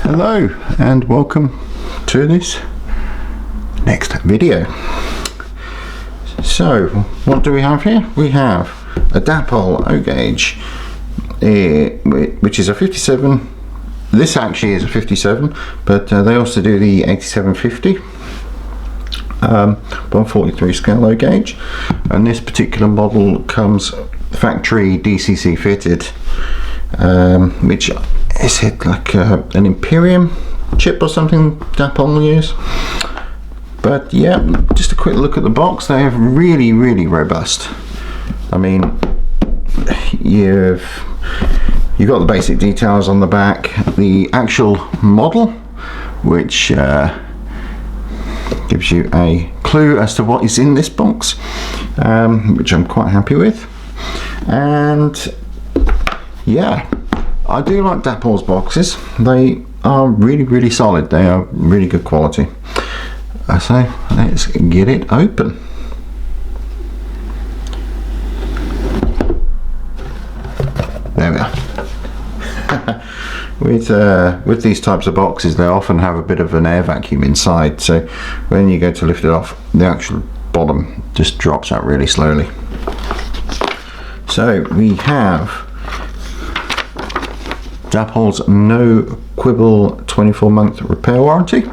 Hello and welcome to this next video. So what do we have here? We have a Dapol O gauge, which is a 57. This actually is a 57, but they also do the 8750 143 scale O gauge, and this particular model comes factory DCC fitted, which is it like an Imperium chip or something Dapol use. But yeah, just a quick look at the box. They are really robust. I mean, you've got the basic details on the back, the actual model, which gives you a clue as to what is in this box, which I'm quite happy with. And yeah, I do like Dapol's boxes. They are really solid. They are really good quality. So let's get it open. There we are. With these types of boxes, they often have a bit of an air vacuum inside, so when you go to lift it off, the actual bottom just drops out really slowly. So we have Dapol's no quibble 24-month repair warranty.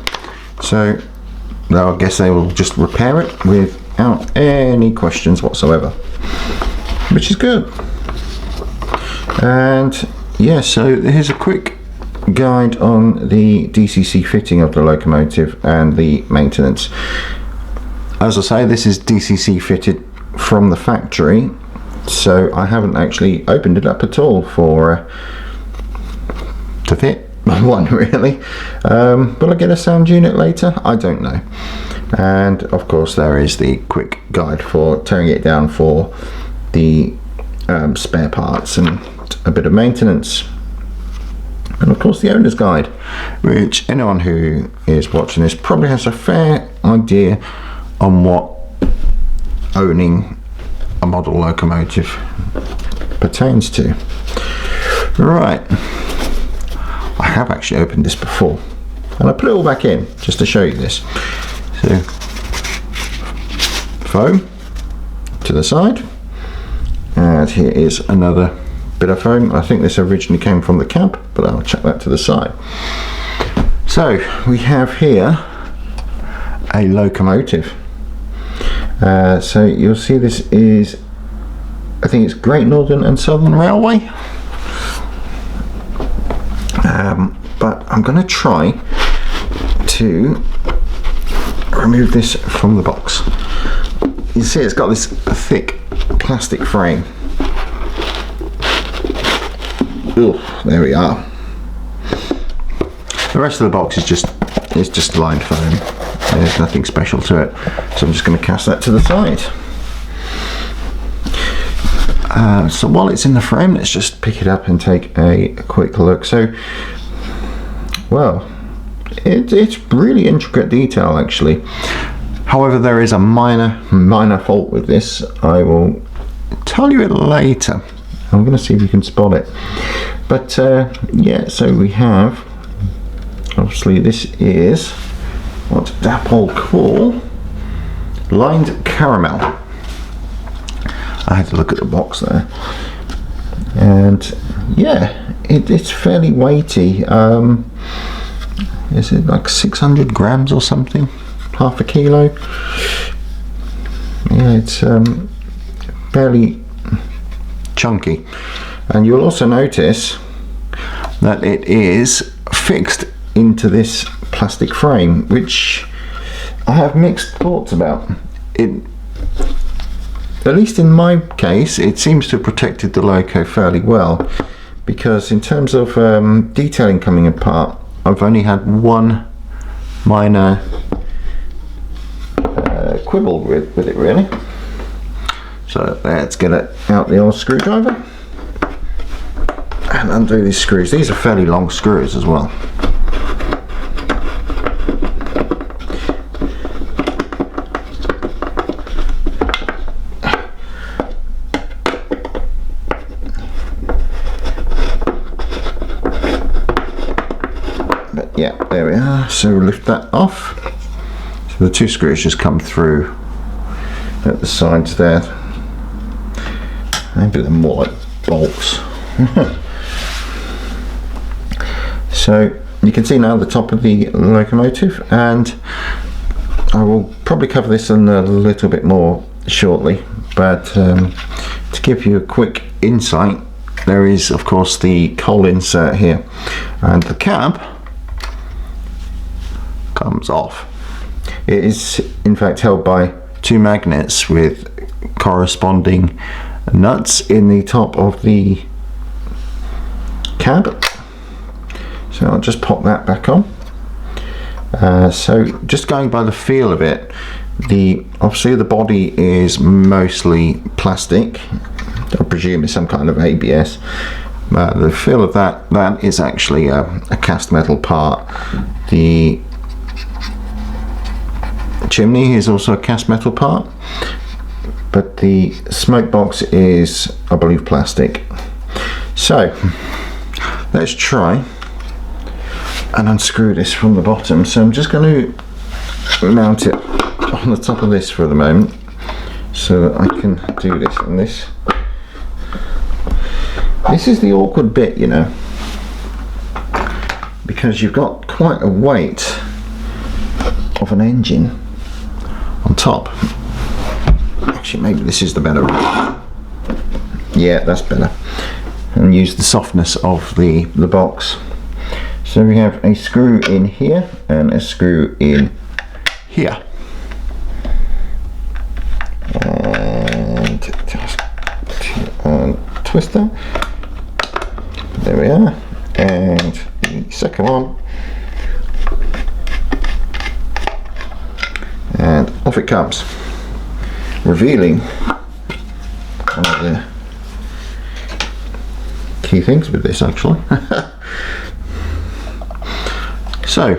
So I guess they will just repair it without any questions whatsoever, which is good. And yeah, so here's a quick guide on the DCC fitting of the locomotive and the maintenance. As I say, this is DCC fitted from the factory, so I haven't actually opened it up at all to fit one really. Will I get a sound unit later? I don't know. And of course there is the quick guide for tearing it down for the spare parts and a bit of maintenance, and of course the owner's guide, which anyone who is watching this probably has a fair idea on what owning a model locomotive pertains to. Right, I have actually opened this before and I put it all back in just to show you this. So foam to the side, and here is another bit of foam. I think this originally came from the cab, but I'll chuck that to the side. So we have here a locomotive. So you'll see this is, I think it's Great Northern and Southern Railway. But I'm going to try to remove this from the box. You see it's got this thick plastic frame. Ooh, there we are. The rest of the box is just lined foam. There's nothing special to it, so I'm just going to cast that to the side. So while it's in the frame, let's just pick it up and take a quick look. So, well, it's really intricate detail actually. However, there is a minor fault with this. I will tell you it later. I'm going to see if you can spot it. But yeah, so we have, obviously this is what Dapol call lined caramel. I had to look at the box there, and yeah, it's fairly weighty. Is it like 600 grams or something? Half a kilo? Yeah, it's fairly chunky. And you'll also notice that it is fixed into this plastic frame, which I have mixed thoughts about. It, at least in my case, it seems to have protected the loco fairly well, because in terms of detailing coming apart, I've only had one minor quibble with it really. So let's get it out the old screwdriver and undo these screws. These are fairly long screws as well. yeah, there we are. So lift that off. So the 2 screws just come through at the sides there. Maybe they're more like bolts. So you can see now the top of the locomotive, and I will probably cover this in a little bit more shortly, but to give you a quick insight, there is of course the coal insert here, and the cab comes off. It is in fact held by 2 magnets with corresponding nuts in the top of the cab. So I'll just pop that back on. So just going by the feel of it, obviously the body is mostly plastic. I presume it's some kind of ABS. The feel of that is actually a cast metal part. The chimney is also a cast metal part, but the smoke box is, I believe, plastic. So let's try and unscrew this from the bottom. So I'm just going to mount it on the top of this for the moment so that I can do this. And this is the awkward bit, you know, because you've got quite a weight of an engine on top. Actually, maybe this is the better route. Yeah, that's better. And use the softness of the box. So we have a screw in here and a screw in here. And twist that. There we are. And the second one. And off it comes, revealing one of the key things with this actually. So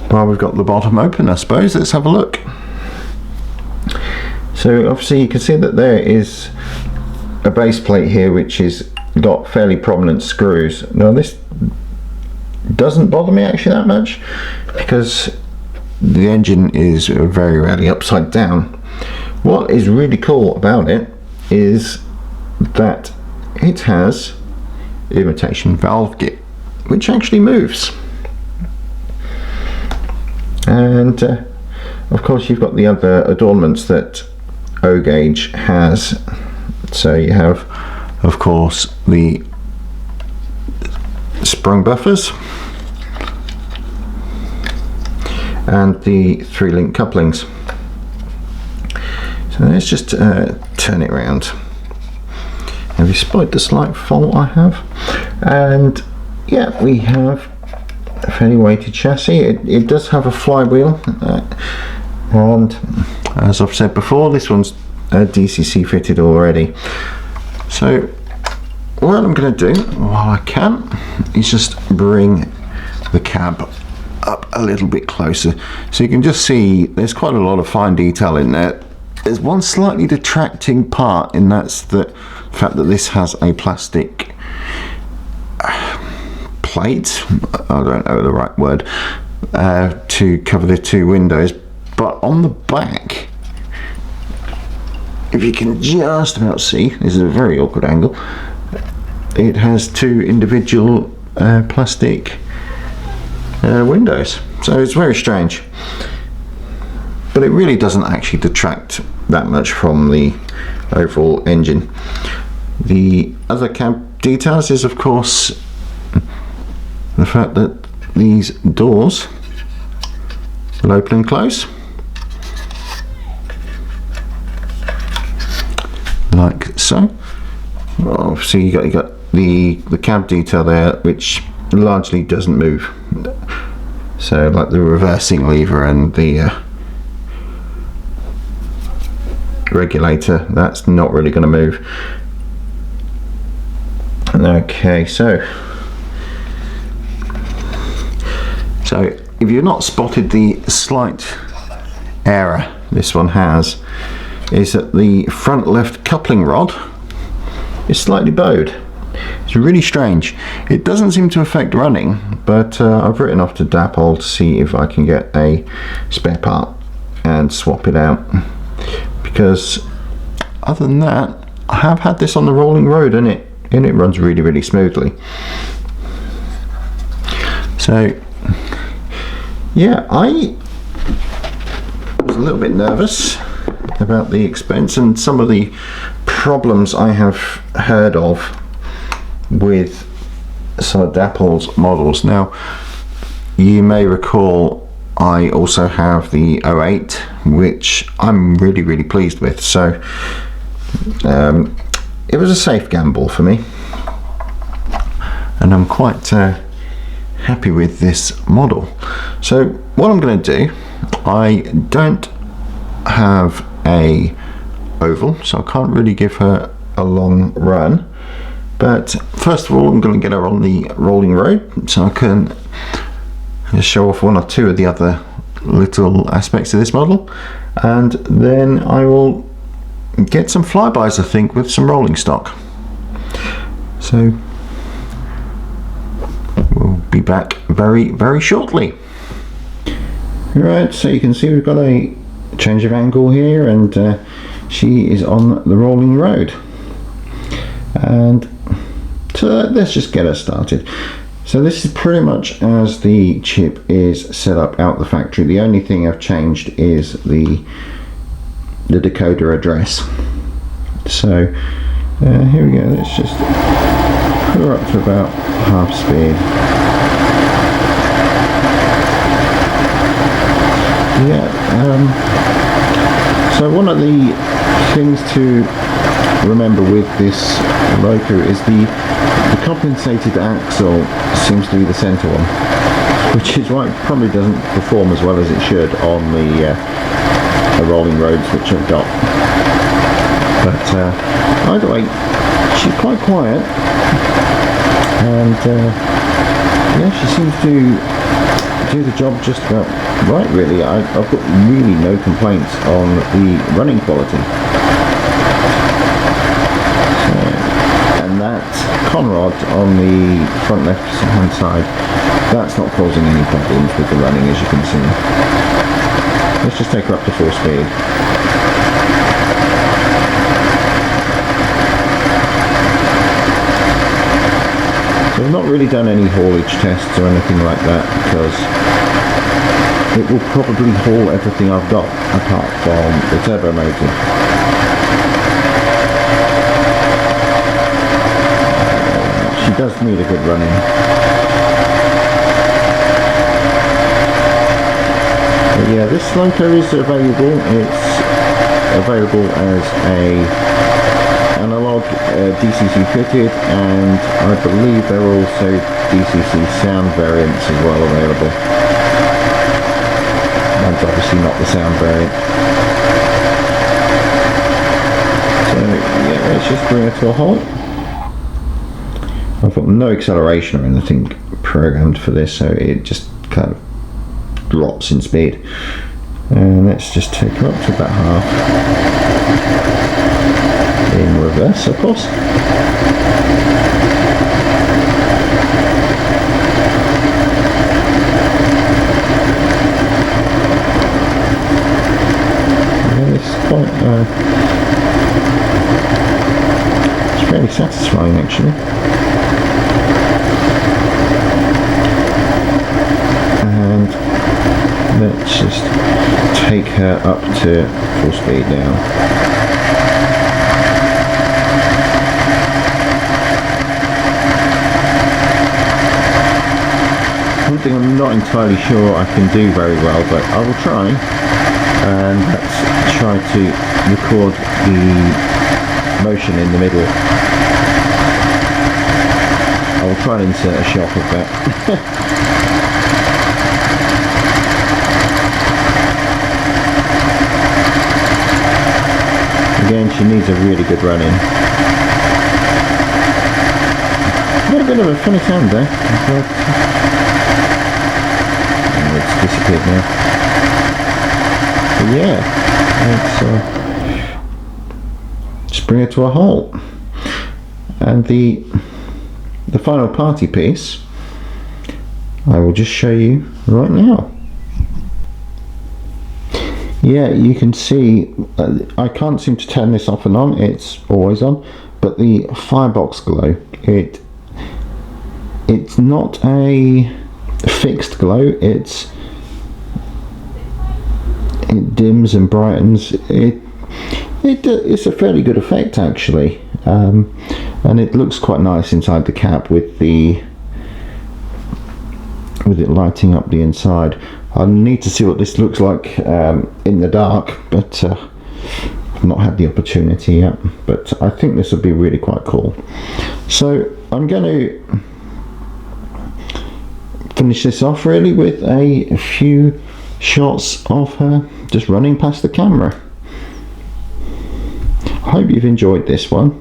while we've got the bottom open, I suppose let's have a look. So obviously you can see that there is a base plate here which is got fairly prominent screws. Now this doesn't bother me actually that much because the engine is very rarely upside down. What is really cool about it is that it has imitation valve kit which actually moves, and of course you've got the other adornments that O gauge has. So you have of course the sprung buffers and the 3-link couplings. So let's just turn it around. Have you spotted the slight fault I have? And yeah, we have a fairly weighted chassis. It does have a flywheel, and as I've said before, this one's DCC fitted already. So what I'm going to do while I can is just bring the cab up a little bit closer so you can just see there's quite a lot of fine detail in there. There's one slightly detracting part, and that's the fact that this has a plastic plate, I don't know the right word, to cover the 2 windows, but on the back, if you can just about see, this is a very awkward angle, it has 2 individual plastic windows. So it's very strange, but it really doesn't actually detract that much from the overall engine. The other cab details is of course the fact that these doors will open and close like so. Well, obviously you got the cab detail there which largely doesn't move, so like the reversing lever and the regulator, that's not really going to move. Okay, so if you've not spotted the slight error this one has, is that the front left coupling rod is slightly bowed. It's It's really strange. It doesn't seem to affect running, but I've written off to Dapol to see if I can get a spare part and swap it out, because other than that, I have had this on the rolling road and it runs really smoothly. So yeah, I was a little bit nervous about the expense and some of the problems I have heard of with some of Dapol's models. Now, you may recall I also have the 08, which I'm really pleased with, so it was a safe gamble for me, and I'm quite happy with this model. So what I'm going to do, I don't have a oval, so I can't really give her a long run, but first of all I'm going to get her on the rolling road so I can just show off one or two of the other little aspects of this model, and then I will get some flybys, I think, with some rolling stock. So we'll be back very shortly. Right, so you can see we've got a change of angle here, and she is on the rolling road, and so let's just get her started. So this is pretty much as the chip is set up out the factory. The only thing I've changed is the decoder address. So here we go, let's just put her up to about half speed. Yeah, so one of the things to remember with this loco is the compensated axle seems to be the center one, which is why it probably doesn't perform as well as it should on the rolling roads which I've got. But either way, she's quite quiet, and yeah, she seems to do the job just about right, really. I've got really no complaints on the running quality. So, and that conrod on the front left hand side, that's not causing any problems with the running, as you can see. Let's just take her up to full speed. So I've not really done any haulage tests or anything like that, because it will probably haul everything I've got apart from the turbo motor. She does need a good run-in. Yeah, this loco is available. It's available as a analog DCC fitted, and I believe there are also DCC sound variants as well available. Mine's obviously not the sound variant. So yeah, let's just bring her to a halt. I've got no acceleration or anything programmed for this, so it just kind of drops in speed. And let's just take her up to about half. In reverse, of course. Yeah, it's quite it's fairly satisfying, actually. And let's just take her up to full speed now. One thing I'm not entirely sure I can do very well, but I will try, and let's try to record the motion in the middle. I will try and insert a shot of that. Again, she needs a really good run in. Got a bit of a funny sound there. Oh, it's disappeared now. But yeah, let's just bring it to a halt. And the the final party piece, I will just show you right now. Yeah, you can see, I can't seem to turn this off and on, it's always on, but the firebox glow, it's not a fixed glow, it dims and brightens. It's a fairly good effect actually, and it looks quite nice inside the cab with it lighting up the inside. I need to see what this looks like in the dark, but I've not had the opportunity yet, but I think this would be really quite cool. So I'm going to finish this off really with a few shots of her just running past the camera. I hope you've enjoyed this one.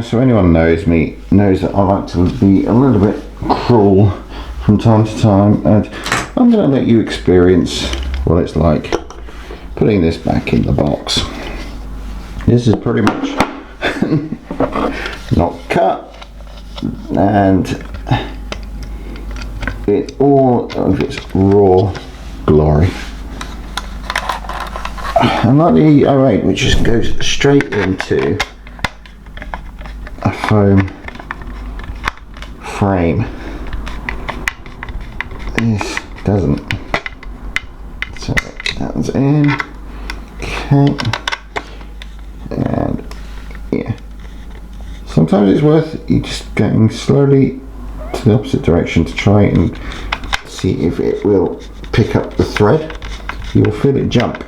So anyone knows me knows that I like to be a little bit cruel from time to time, and I'm going to let you experience what it's like putting this back in the box. This is pretty much not cut, and it's all of its raw glory. Unlike the 08, which just goes straight into a foam frame, this doesn't. So that's in. Okay, and yeah, sometimes it's worth you just going slowly to the opposite direction to try and see if it will pick up the thread. You will feel it jump,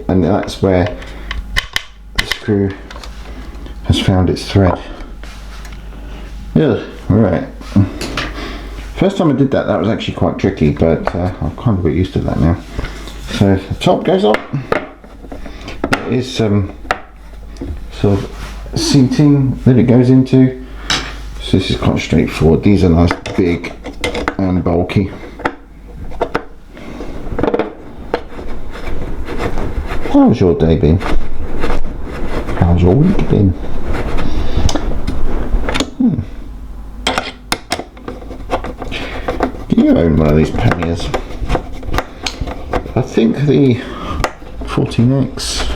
and that's where the screw has found its thread. Yeah, right. First time I did that was actually quite tricky, but I've kind of got used to that now. So the top goes up. There is some sort of seating that it goes into. So this is quite straightforward. These are nice, big and bulky. How's your day been? How's your week been? You own one of these panniers. I think the 14X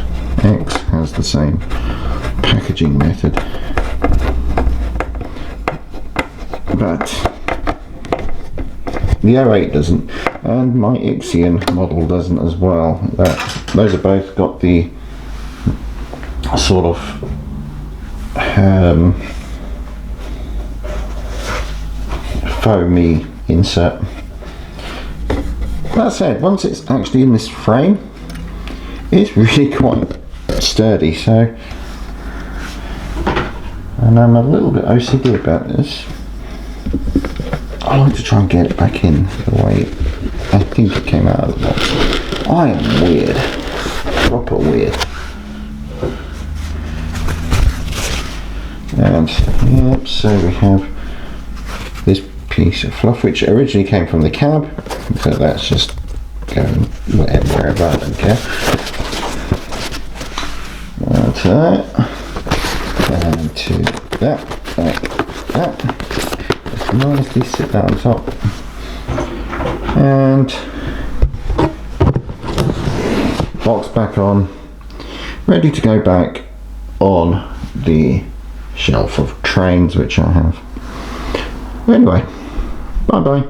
has the same packaging method, but the 08 doesn't, and my Ixion model doesn't as well. Those have both got the sort of foamy insert. That said, once it's actually in this frame, it's really quite sturdy. So, and I'm a little bit OCD about this. I like to try and get it back in the way I think it came out of the box. I am weird, proper weird. And yep, so we have this piece of fluff which originally came from the cab, so that's just going wherever, I don't care. And to that, and to that, like that. Just nicely sit that on top, and box back on, ready to go back on the shelf of trains which I have. Anyway, bye bye.